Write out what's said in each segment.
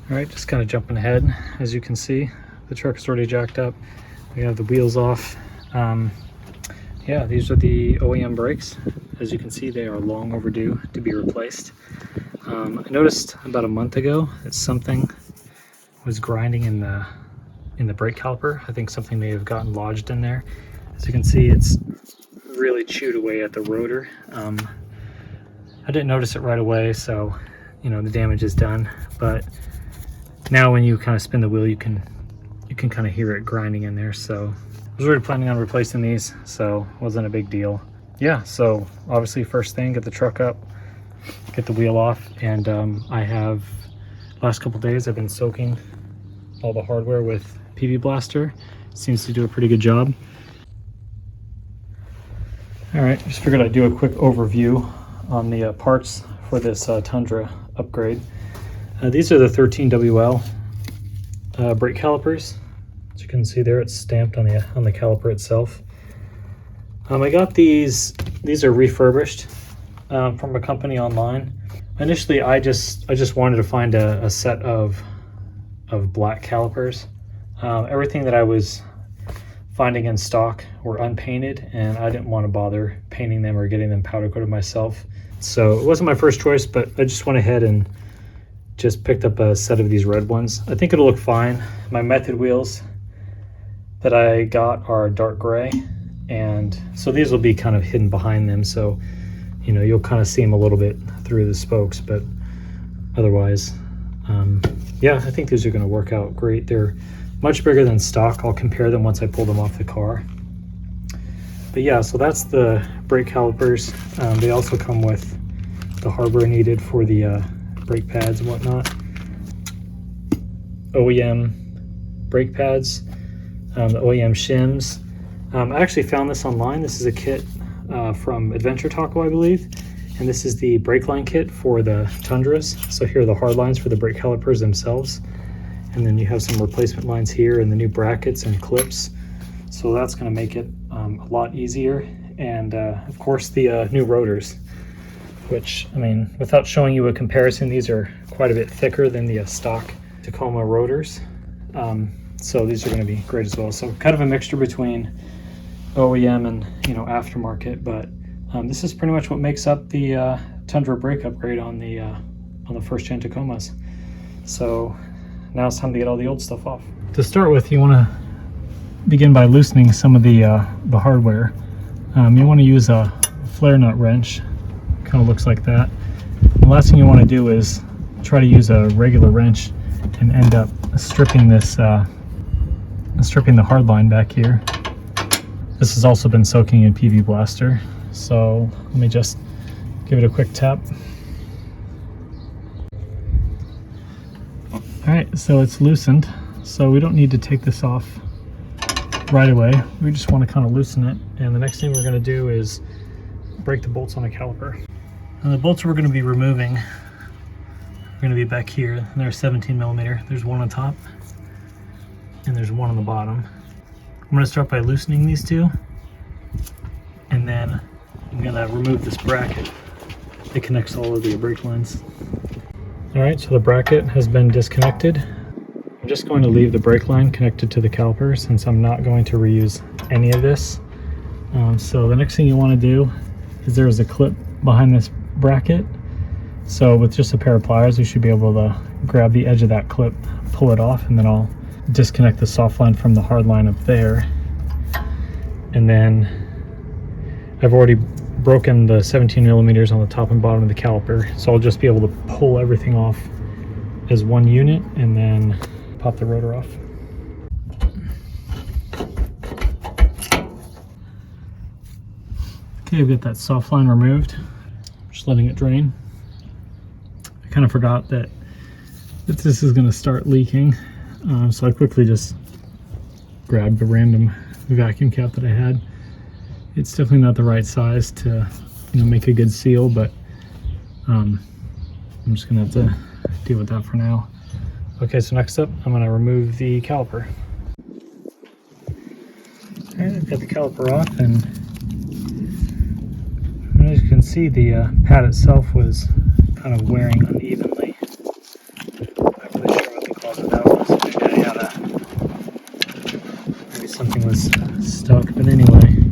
All right, just kind of jumping ahead. As you can see, the truck is already jacked up. We have the wheels off. Yeah, these are the OEM brakes. As you can see, they are long overdue to be replaced. I noticed about a month ago that something was grinding in the brake caliper. I think something may have gotten lodged in there. As you can see, it's really chewed away at the rotor. I didn't notice it right away, so you know the damage is done. But now when you kind of spin the wheel, you can kind of hear it grinding in there. So I was already planning on replacing these, so it wasn't a big deal. Yeah, so obviously first thing, get the truck up, get the wheel off, and I have, last couple days I've been soaking all the hardware with PV Blaster. Seems to do a pretty good job. All right, just figured I'd do a quick overview on the parts for this Tundra upgrade. These are the 13 WL brake calipers. As you can see there, it's stamped on the caliper itself. I got these are refurbished from a company online. Initially, I just wanted to find a set of black calipers. Everything that I was finding in stock were unpainted, and I didn't want to bother painting them or getting them powder coated myself. So it wasn't my first choice, but I just went ahead and just picked up a set of these red ones. I think it'll look fine. My method wheels that I got are dark gray, and so these will be kind of hidden behind them, so you know you'll kind of see them a little bit through the spokes, but otherwise yeah, I think these are going to work out great. They're much bigger than stock. I'll compare them once I pull them off the car. But yeah, so that's the brake calipers. They also come with the hardware needed for the brake pads and whatnot. OEM brake pads, the OEM shims. I actually found this online. This is a kit from Adventure Taco, I believe. And this is the brake line kit for the Tundras. So here are the hard lines for the brake calipers themselves. And then you have some replacement lines here and the new brackets and clips. So that's going to make it a lot easier. And of course the new rotors, which, I mean, without showing you a comparison, these are quite a bit thicker than the stock Tacoma rotors. So these are going to be great as well. So kind of a mixture between OEM and aftermarket, but this is pretty much what makes up the Tundra brake upgrade on the first gen Tacomas. So now it's time to get all the old stuff off. To start with, you want to begin by loosening some of the hardware. You want to use a flare nut wrench. Kind of looks like that. The last thing you want to do is try to use a regular wrench and end up stripping the hard line back here. This has also been soaking in PV Blaster. So let me just give it a quick tap. Alright, so it's loosened. So we don't need to take this off right away. We just want to kind of loosen it. And the next thing we're going to do is break the bolts on the caliper. And the bolts we're going to be removing are going to be back here. And they're 17 millimeter. There's one on top and there's one on the bottom. I'm going to start by loosening these two, and then I'm going to remove this bracket that connects all of the brake lines. Alright, so the bracket has been disconnected. I'm just going to leave the brake line connected to the caliper since I'm not going to reuse any of this. So the next thing you want to do is there is a clip behind this bracket. So with just a pair of pliers, you should be able to grab the edge of that clip, pull it off, and then I'll disconnect the soft line from the hard line up there. And then I've already broken the 17 millimeters on the top and bottom of the caliper, so I'll just be able to pull everything off as one unit and then pop the rotor off. Okay, I've got that soft line removed. Just letting it drain. I kind of forgot that this is going to start leaking. So I quickly just grabbed a random vacuum cap that I had. It's definitely not the right size to make a good seal, but I'm just gonna have to deal with that for now. Okay, so next up I'm gonna remove the caliper. Alright, I've got the caliper off, and as you can see, the pad itself was kind of wearing unevenly. I'm not really sure what something was stuck, but anyway,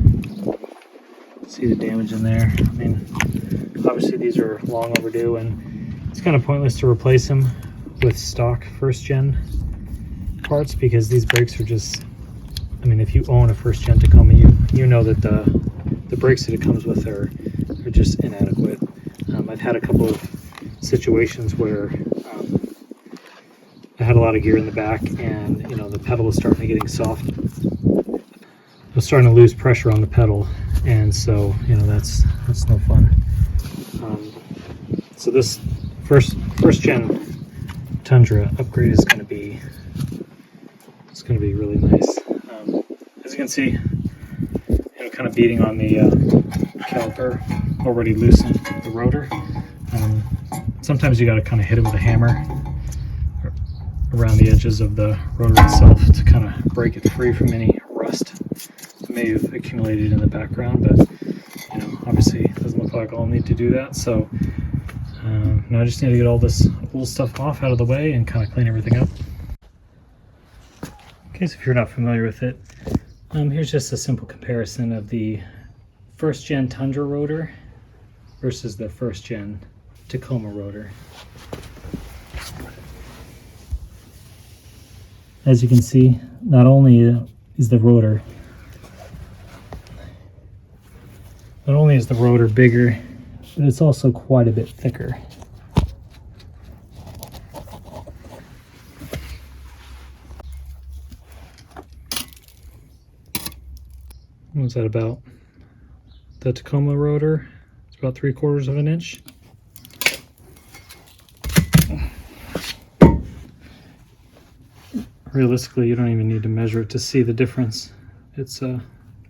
see the damage in there. I mean, obviously these are long overdue, and it's kind of pointless to replace them with stock first gen parts, because these brakes are just, I mean, if you own a first gen Tacoma, you know that the brakes that it comes with are just inadequate. I've had a couple of situations where I had a lot of gear in the back, and you know, the pedal was starting to getting soft. I was starting to lose pressure on the pedal, and so you know, that's no fun. So this first gen Tundra upgrade is going to be really nice. As you can see, you know, kind of beating on the caliper already loosened the rotor. Sometimes you got to kind of hit it with a hammer around the edges of the rotor itself to kind of break it free from any rust that may have accumulated in the background, but you know, obviously it doesn't look like I'll need to do that. So now I just need to get all this old stuff off out of the way and kind of clean everything up. Okay, so if you're not familiar with it, here's just a simple comparison of the first gen Tundra rotor versus the first gen Tacoma rotor. As you can see, not only is the rotor bigger, but it's also quite a bit thicker. What's that about? The Tacoma rotor, it's about 3/4 of an inch. Realistically, you don't even need to measure it to see the difference. It's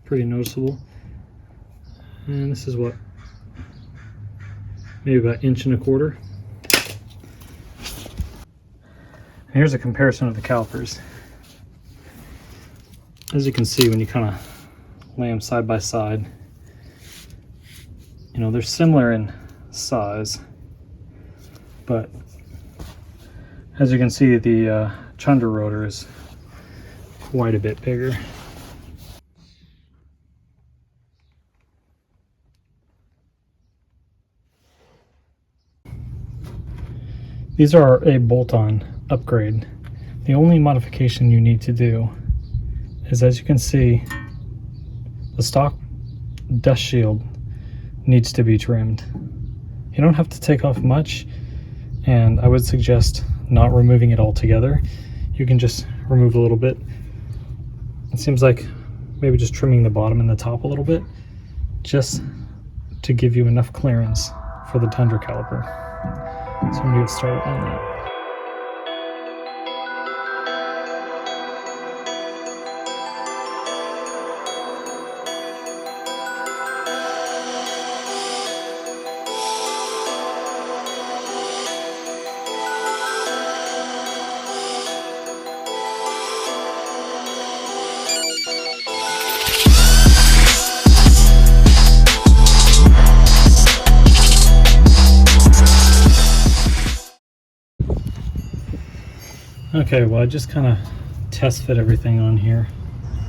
pretty noticeable. And this is what, maybe about 1.25 inches. Here's a comparison of the calipers. As you can see, when you kind of lay them side by side, you know, they're similar in size, but as you can see, the Tundra rotor is quite a bit bigger. These are a bolt-on upgrade. The only modification you need to do is, as you can see, the stock dust shield needs to be trimmed. You don't have to take off much, and I would suggest not removing it altogether. You can just remove a little bit. It seems like maybe just trimming the bottom and the top a little bit, just to give you enough clearance for the Tundra caliper. So I'm gonna get started on that. Okay, well, I just kind of test fit everything on here.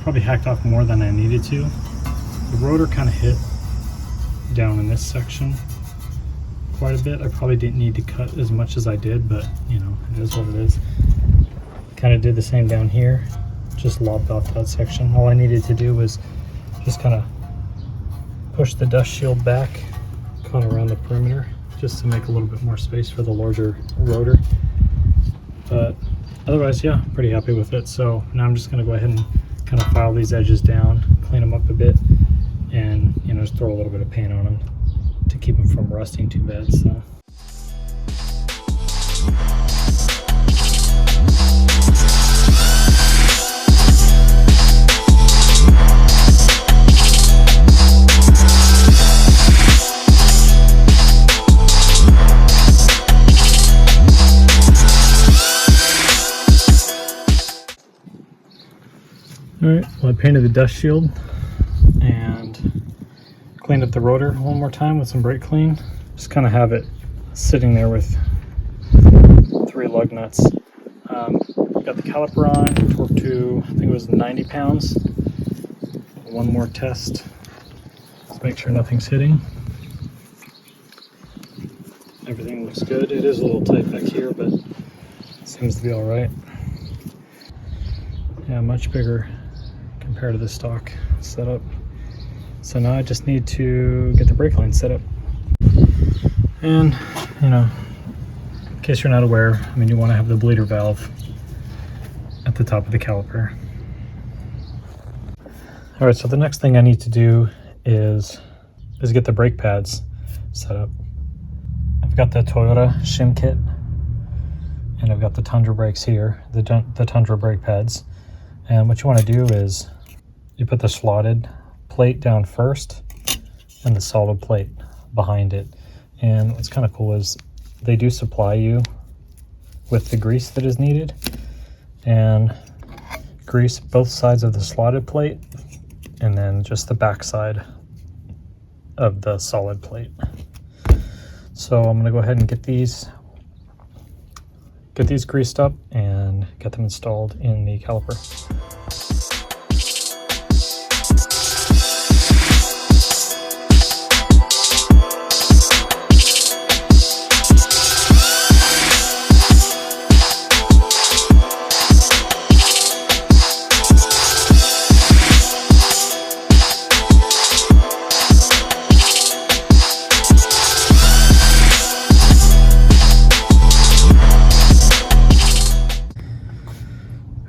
Probably hacked off more than I needed to. The rotor kind of hit down in this section quite a bit. I probably didn't need to cut as much as I did, but you know, it is what it is. Kind of did the same down here, just lopped off that section. All I needed to do was just kind of push the dust shield back kind of around the perimeter, just to make a little bit more space for the larger rotor. But otherwise, yeah, pretty happy with it. So now I'm just going to go ahead and kind of file these edges down, clean them up a bit, and you know, just throw a little bit of paint on them to keep them from rusting too bad. So. Alright, well, I painted the dust shield and cleaned up the rotor one more time with some brake clean. Just kind of have it sitting there with 3 lug nuts. Got the caliper on, torqued to, I think it was 90 pounds. One more test. Let's make sure nothing's hitting. Everything looks good. It is a little tight back here, but it seems to be all right. Yeah, much bigger compared to the stock setup. So now I just need to get the brake line set up. And, you know, in case you're not aware, I mean, you want to have the bleeder valve at the top of the caliper. All right, so the next thing I need to do is get the brake pads set up. I've got the Toyota shim kit, and I've got the Tundra brakes here, the Tundra brake pads. And what you want to do is you put the slotted plate down first and the solid plate behind it. And what's kind of cool is they do supply you with the grease that is needed, and grease both sides of the slotted plate and then just the back side of the solid plate. So I'm going to go ahead and get these greased up and get them installed in the caliper.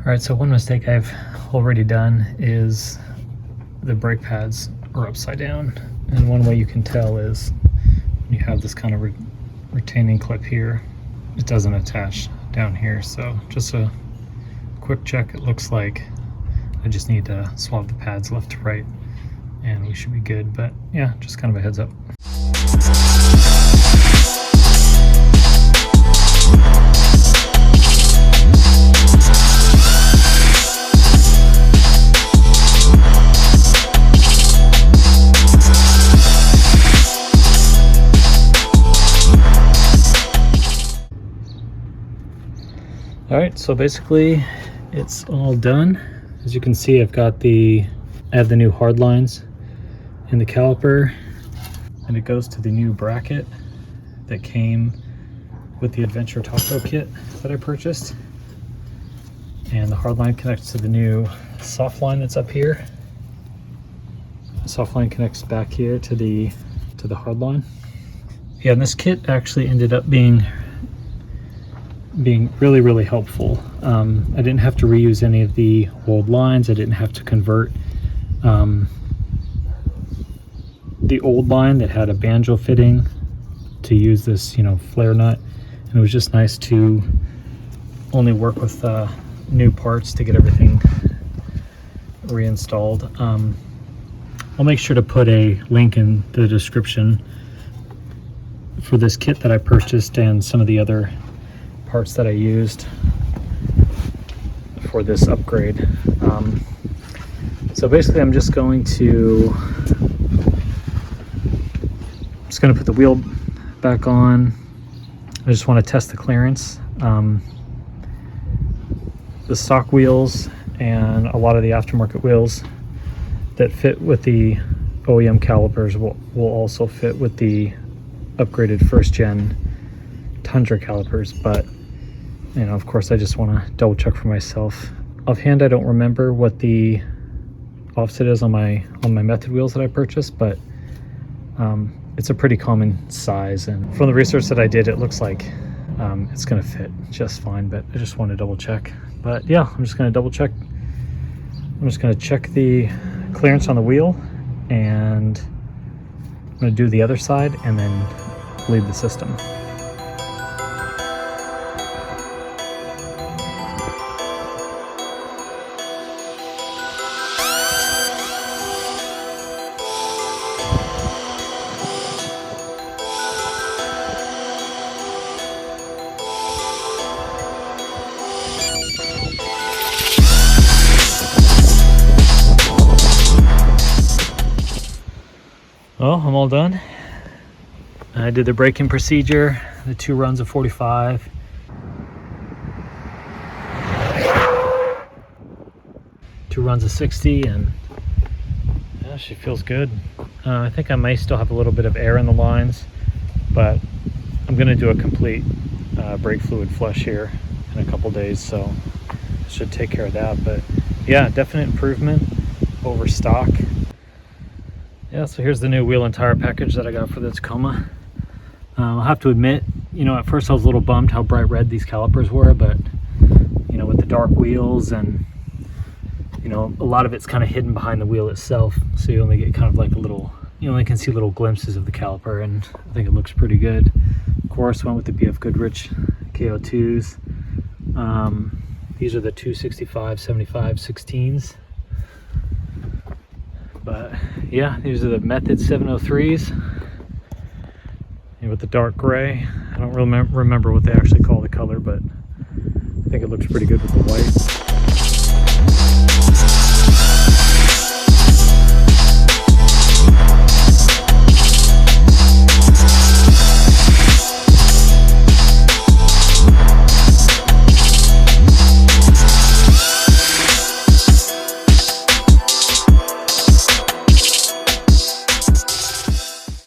All right, so one mistake I've already done is the brake pads are upside down. And one way you can tell is when you have this kind of retaining clip here, it doesn't attach down here. So just a quick check, it looks like I just need to swap the pads left to right and we should be good. But yeah, just kind of a heads up. All right, so basically it's all done. As you can see, I have the new hard lines in the caliper, and it goes to the new bracket that came with the Adventure Taco kit that I purchased. And the hard line connects to the new soft line that's up here. The soft line connects back here to the hard line. Yeah, and this kit actually ended up being really, really helpful. I didn't have to reuse any of the old lines. I didn't have to convert the old line that had a banjo fitting to use this, you know, flare nut. And it was just nice to only work with new parts to get everything reinstalled. I'll make sure to put a link in the description for this kit that I purchased and some of the other parts that I used for this upgrade. So basically I'm just going to put the wheel back on. I just want to test the clearance. The stock wheels and a lot of the aftermarket wheels that fit with the OEM calipers will also fit with the upgraded first gen Tundra calipers, but you know, of course, I just want to double check for myself. Offhand, I don't remember what the offset is on my method wheels that I purchased, but it's a pretty common size, and from the research that I did, it looks like it's going to fit just fine. But I just want to double check. But yeah, I'm just going to double check. I'm just going to check the clearance on the wheel, and I'm going to do the other side and then bleed the system. Well, I'm all done. I did the braking procedure, the 2 runs of 45. 2 runs of 60, and She feels good. I think I may still have a little bit of air in the lines, but I'm going to do a complete brake fluid flush here in a couple days, so should take care of that. But yeah, definite improvement over stock. Yeah, so here's the new wheel and tire package that I got for the Tacoma. I'll have to admit, you know, at first I was a little bummed how bright red these calipers were, but you know, with the dark wheels and you know, a lot of it's kind of hidden behind the wheel itself, so you only get kind of like a little, you only can see little glimpses of the caliper, and I think it looks pretty good. Of course, went with the BF Goodrich KO2s. These are the 265/75 16s. But yeah, these are the Method 703s. And with the dark gray. I don't remember what they actually call the color, but I think it looks pretty good with the white.